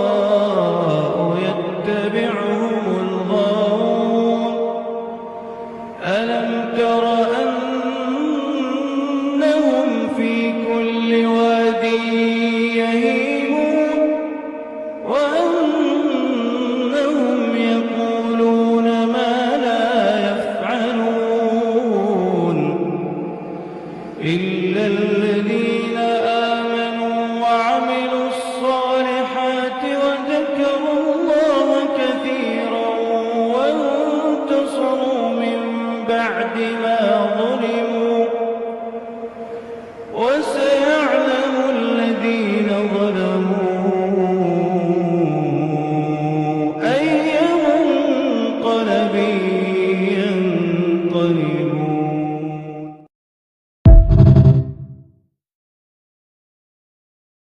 والشعراء يتبعهم الغاوون ألم تر أنهم في كل واد يهيمون وأنهم يقولون ما لا يفعلون إلا الذين آمنوا وعملوا الصالحات وذكروا الله كثيرا وانتصروا من بعد ما ظلموا وسيعلم الذين ظلموا